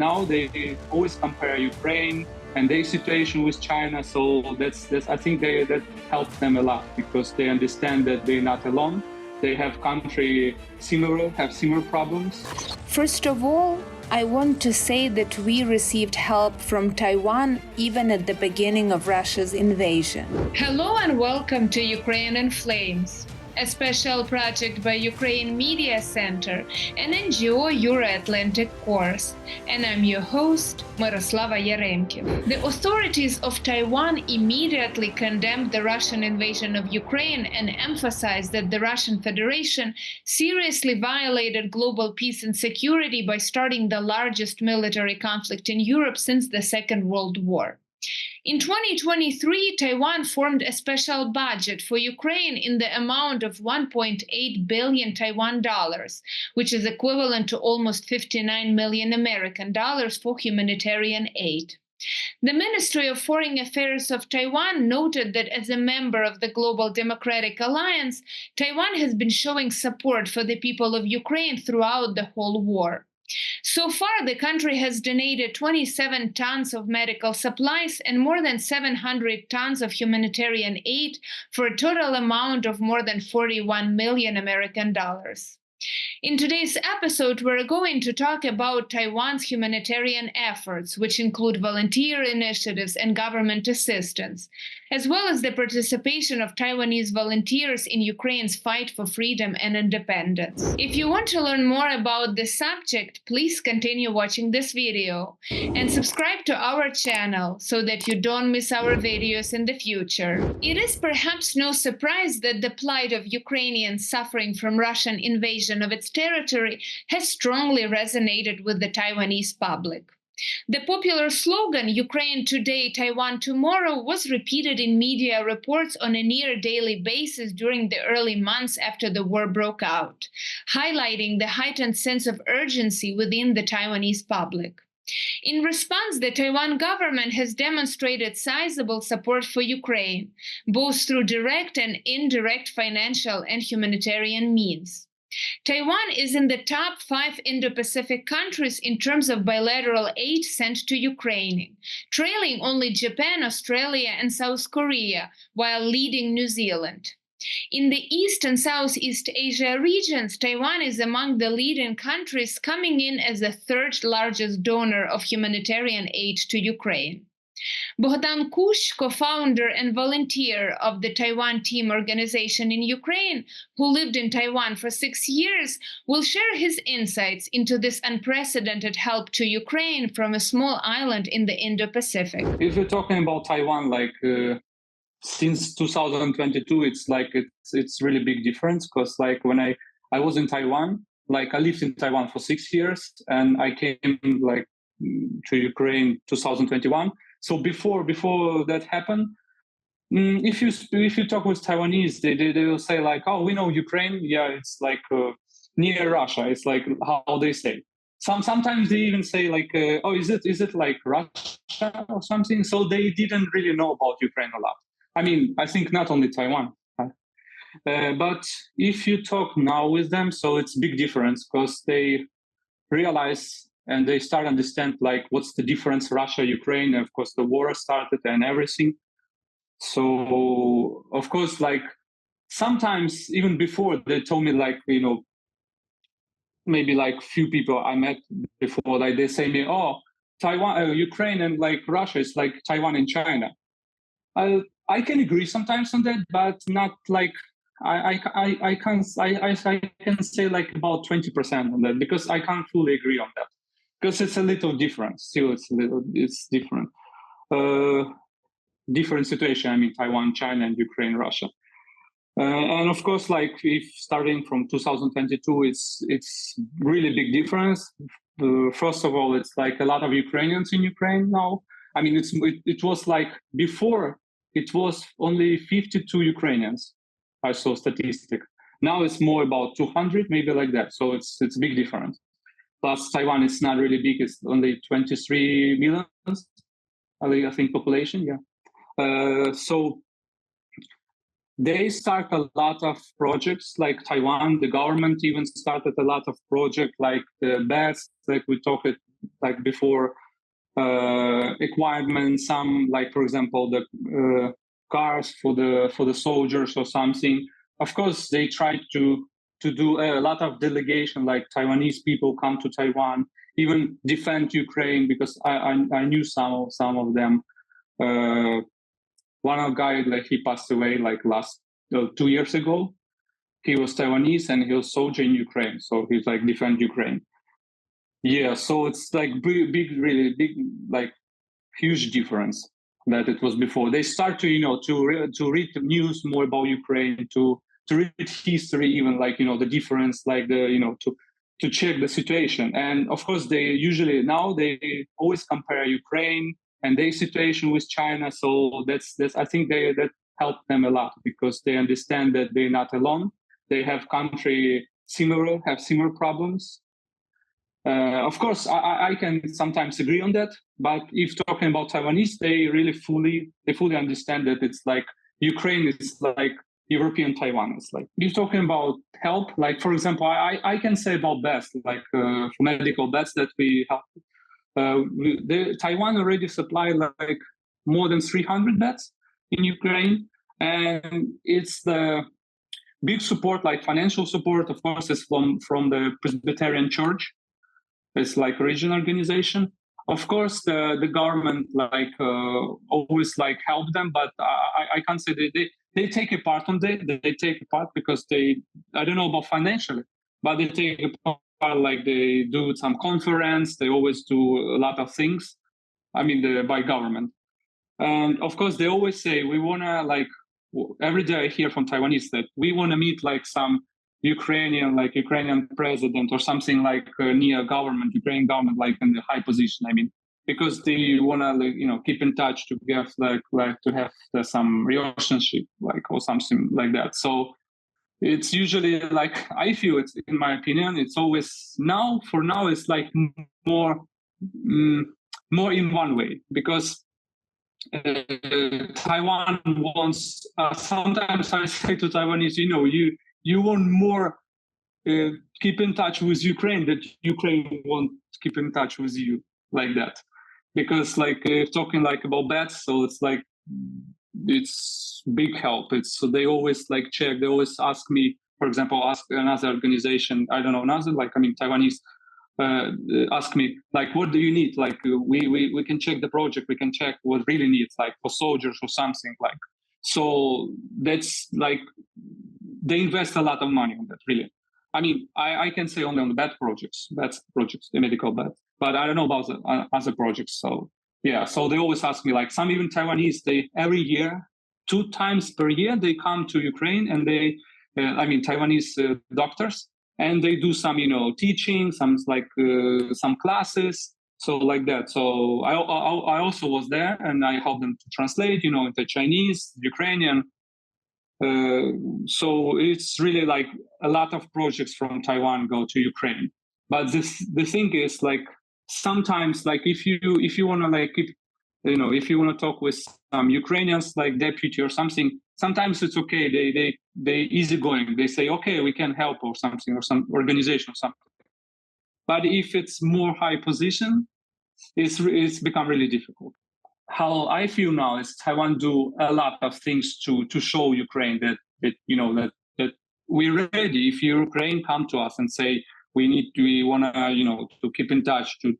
Now they always compare Ukraine and their situation with China. So that's I think that helped them a lot because they understand that they're not alone. They have similar problems. First of all, I want to say that we received help from Taiwan even at the beginning of Russia's invasion. Hello and welcome to Ukraine in Flames, a special project by Ukraine Media Center, an NGO Euro-Atlantic course. And I'm your host, Miroslava Yaremkiv. The authorities of Taiwan immediately condemned the Russian invasion of Ukraine and emphasized that the Russian Federation seriously violated global peace and security by starting the largest military conflict in Europe since the Second World War. In 2023, Taiwan formed a special budget for Ukraine in the amount of 1.8 billion Taiwan dollars, which is equivalent to almost 59 million American dollars for humanitarian aid. The Ministry of Foreign Affairs of Taiwan noted that as a member of the Global Democratic Alliance, Taiwan has been showing support for the people of Ukraine throughout the whole war. So far, the country has donated 27 tons of medical supplies and more than 700 tons of humanitarian aid for a total amount of more than 41 million American dollars. In today's episode, we're going to talk about Taiwan's humanitarian efforts, which include volunteer initiatives and government assistance, as well as the participation of Taiwanese volunteers in Ukraine's fight for freedom and independence. If you want to learn more about this subject, please continue watching this video and subscribe to our channel so that you don't miss our videos in the future. It is perhaps no surprise that the plight of Ukrainians suffering from Russian invasion of its territory has strongly resonated with the Taiwanese public. The popular slogan, Ukraine today, Taiwan tomorrow, was repeated in media reports on a near-daily basis during the early months after the war broke out, highlighting the heightened sense of urgency within the Taiwanese public. In response, the Taiwan government has demonstrated sizable support for Ukraine, both through direct and indirect financial and humanitarian means. Taiwan is in the top 5 Indo-Pacific countries in terms of bilateral aid sent to Ukraine, trailing only Japan, Australia, and South Korea, while leading New Zealand. In the East and Southeast Asia regions, Taiwan is among the leading countries, coming in as the third largest donor of humanitarian aid to Ukraine. Bohdan Kusch, co-founder and volunteer of the Taiwan Team organization in Ukraine, who lived in Taiwan for 6 years, will share his insights into this unprecedented help to Ukraine from a small island in the Indo-Pacific. If we're talking about Taiwan, since 2022, it's really big difference because when I was in Taiwan, I lived in Taiwan for 6 years and I came to Ukraine 2021. So before that happened, if you talk with Taiwanese, they will say oh, we know Ukraine, yeah, it's near Russia. It's how they say. Sometimes they even say oh, is it like Russia or something? So they didn't really know about Ukraine a lot. I mean, I think not only Taiwan, but if you talk now with them, so it's big difference because they realize. And they start to understand what's the difference, Russia, Ukraine, and of course the war started and everything. So of course, sometimes even before they told me maybe few people I met before, they say me, oh, Taiwan, Ukraine and Russia is like Taiwan and China. I can agree sometimes on that, but not I can say about 20% on that because I can't fully agree on that. Because it's a little different. Still, it's different. Different situation. I mean, Taiwan, China, and Ukraine, Russia. And of course, if starting from 2022, it's really big difference. First of all, it's a lot of Ukrainians in Ukraine now. I mean, it was before, it was only 52 Ukrainians. I saw statistic. Now it's more about 200, maybe like that. So it's big difference. Plus, Taiwan is not really big; it's only 23 million, I think, population. Yeah. So they start a lot of projects Taiwan. The government even started a lot of projects the beds, we talked like before equipment, some like for example the cars for the soldiers or something. Of course, they try to do a lot of delegation, like Taiwanese people come to Taiwan, even defend Ukraine, because I knew some of them. One guy, like he passed away like last 2 years ago. He was Taiwanese and he was soldier in Ukraine, so he's like defend Ukraine. Yeah, so it's like big, really big, like huge difference that it was before. They start to to read the news more about Ukraine, to read history, even like the difference, like the to check the situation. And of course, they usually now they always compare Ukraine and their situation with China. So that's I think that helped them a lot, because they understand that they're not alone. They have similar problems. Of course, I can sometimes agree on that, but if talking about Taiwanese, they really fully understand that it's like Ukraine is like European Taiwan. It's like if talking about help, like for example, I can say about beds, like for medical beds that we help. Taiwan already supply like more than 300 beds in Ukraine, and it's the big support, like financial support, of course, is from the Presbyterian Church. It's like a regional organization. Of course, the government like always like help them, but I can't say they take a part on it. They take a part because I don't know about financially, but they take a part, like they do some conference. They always do a lot of things. I mean, by government. And of course, they always say, we want to like, every day I hear from Taiwanese that we want to meet like some Ukrainian president or something like near government, Ukrainian government, like in the high position. I mean, because they want to, keep in touch to get like to have some relationship, like, or something like that. So it's usually like, I feel it's, in my opinion, it's always for now, it's like more in one way, because Taiwan wants, sometimes I say to Taiwanese, you want more keep in touch with Ukraine, that Ukraine won't keep in touch with you, like that. Because like talking like about beds, so it's like, it's big help. So they always like check, they always ask me, for example, ask another organization, I don't know, Taiwanese, ask me like, what do you need? Like we can check the project, we can check what really needs, like for soldiers or something, like. So that's like, they invest a lot of money on that, really. I mean, I can say only on the bed projects, the medical bed, but I don't know about the other projects. So yeah, so they always ask me, like some even Taiwanese, they every year, 2 times per year, they come to Ukraine, and they, Taiwanese doctors, and they do some, teaching, some classes, so like that. So I also was there, and I helped them to translate, into Chinese, Ukrainian. So it's really like a lot of projects from Taiwan go to Ukraine. But the thing is, like sometimes, like if you want to like keep, if you want to talk with some Ukrainians, like deputy or something, sometimes it's okay. They easygoing. They say, okay, we can help or something, or some organization or something. But if it's more high position, it's become really difficult. How I feel now is Taiwan do a lot of things to show Ukraine that we're ready. If Ukraine come to us and say we want to keep in touch, to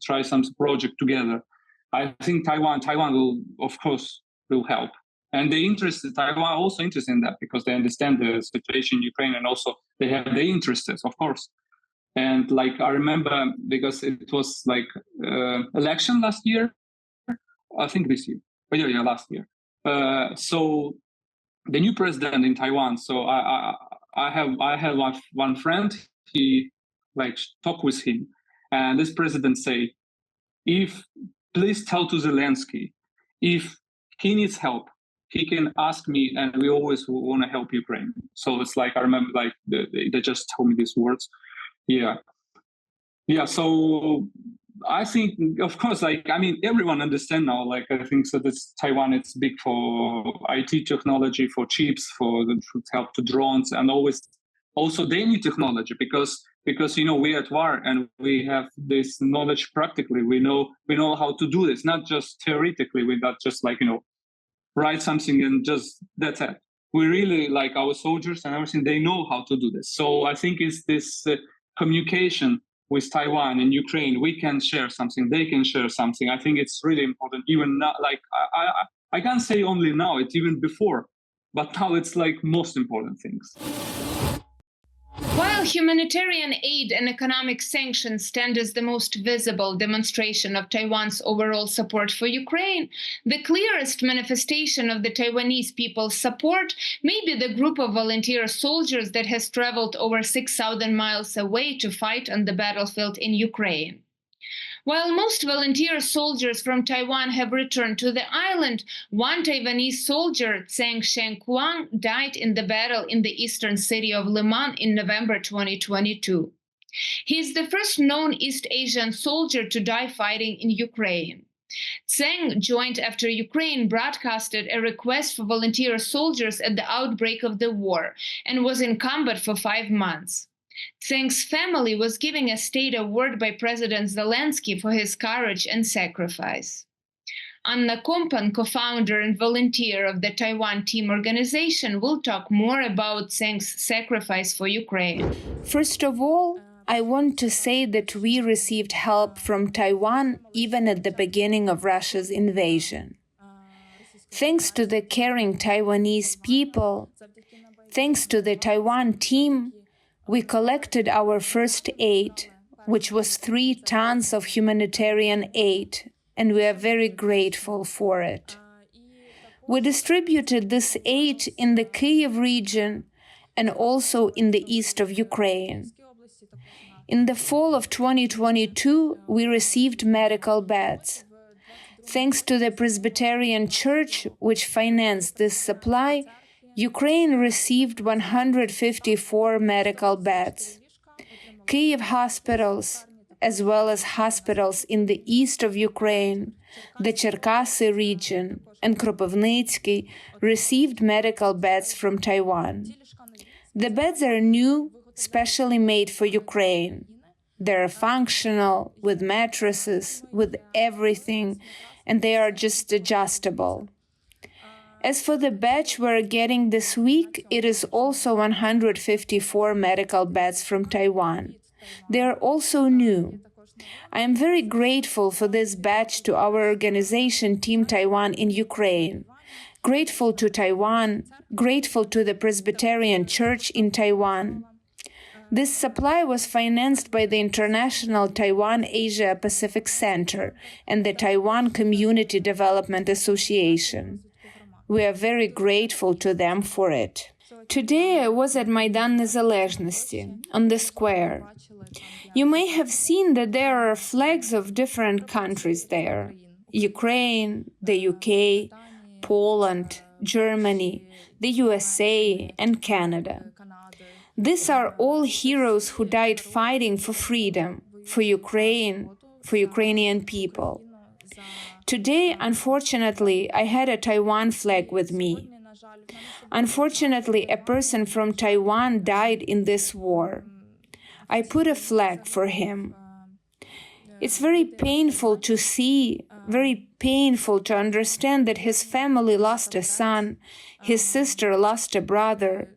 try some project together, I think Taiwan will, of course, will help. And Taiwan also interested in that, because they understand the situation in Ukraine, and also they have their interests, of course. And like I remember, because it was like election last year, I think this year, but yeah, last year. So the new president in Taiwan. So I have one friend. He like talk with him, and this president say, please tell to Zelensky, if he needs help, he can ask me, and we always want to help Ukraine. So it's like, I remember, like they just told me these words. Yeah. So I think, of course, like, everyone understand now, like, I think so this Taiwan, it's big for IT technology, for chips, for help to drones, and also they need technology, because because we're at war and we have this knowledge practically. We know how to do this, not just theoretically. We're not just write something and just that's it. We really like our soldiers and everything. They know how to do this. So I think it's this communication with Taiwan and Ukraine. We can share something. They can share something. I think it's really important. Even now, I can't say only now. It's even before, but now it's most important things. While humanitarian aid and economic sanctions stand as the most visible demonstration of Taiwan's overall support for Ukraine, the clearest manifestation of the Taiwanese people's support may be the group of volunteer soldiers that has traveled over 6,000 miles away to fight on the battlefield in Ukraine. While most volunteer soldiers from Taiwan have returned to the island, one Taiwanese soldier, Tseng Sheng-Kuang, died in the battle in the eastern city of Liman in November 2022. He is the first known East Asian soldier to die fighting in Ukraine. Tseng joined after Ukraine broadcasted a request for volunteer soldiers at the outbreak of the war and was in combat for 5 months. Tseng's family was given a state award by President Zelensky for his courage and sacrifice. Anna Kompan, co-founder and volunteer of the Taiwan Team organization, will talk more about Tseng's sacrifice for Ukraine. First of all, I want to say that we received help from Taiwan even at the beginning of Russia's invasion. Thanks to the caring Taiwanese people, thanks to the Taiwan team, we collected our first aid, which was 3 tons of humanitarian aid, and we are very grateful for it. We distributed this aid in the Kyiv region and also in the east of Ukraine. In the fall of 2022, we received medical beds. Thanks to the Presbyterian Church, which financed this supply, Ukraine received 154 medical beds. Kyiv hospitals, as well as hospitals in the east of Ukraine, the Cherkasy region, and Kropivnitsky, received medical beds from Taiwan. The beds are new, specially made for Ukraine. They are functional, with mattresses, with everything, and they are just adjustable. As for the batch we're getting this week, it is also 154 medical beds from Taiwan. They are also new. I am very grateful for this batch to our organization Team Taiwan in Ukraine. Grateful to Taiwan, grateful to the Presbyterian Church in Taiwan. This supply was financed by the International Taiwan Asia-Pacific Center and the Taiwan Community Development Association. We are very grateful to them for it. Today I was at Maidan Nezalezhnosti, on the square. You may have seen that there are flags of different countries there. Ukraine, the UK, Poland, Germany, the USA, and Canada. These are all heroes who died fighting for freedom, for Ukraine, for Ukrainian people. Today, unfortunately, I had a Taiwan flag with me. Unfortunately, a person from Taiwan died in this war. I put a flag for him. It's very painful to see, very painful to understand that his family lost a son, his sister lost a brother.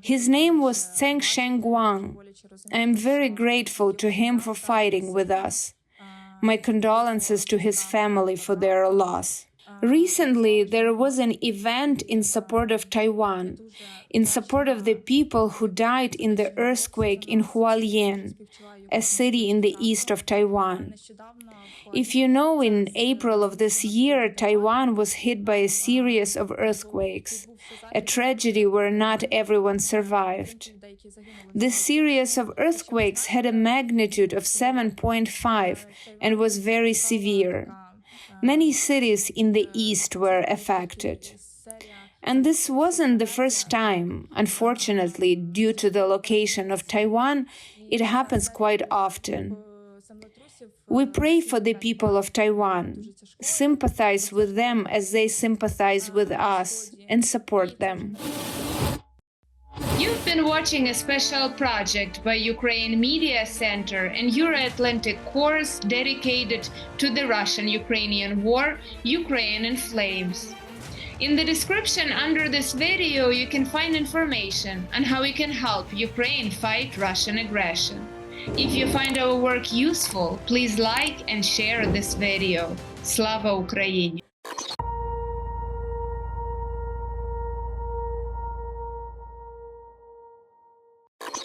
His name was Tseng Sheng-Kuang. I am very grateful to him for fighting with us. My condolences to his family for their loss. Recently, there was an event in support of Taiwan, in support of the people who died in the earthquake in Hualien, a city in the east of Taiwan. If you know, in April of this year, Taiwan was hit by a series of earthquakes, a tragedy where not everyone survived. This series of earthquakes had a magnitude of 7.5 and was very severe. Many cities in the east were affected. And this wasn't the first time. Unfortunately, due to the location of Taiwan, it happens quite often. We pray for the people of Taiwan, sympathize with them as they sympathize with us, and support them. You've been watching a special project by Ukraine Media Center and Euro-Atlantic course dedicated to the Russian-Ukrainian war, Ukraine in Flames. In the description under this video, you can find information on how you can help Ukraine fight Russian aggression. If you find our work useful, please like and share this video. Slava Ukraini!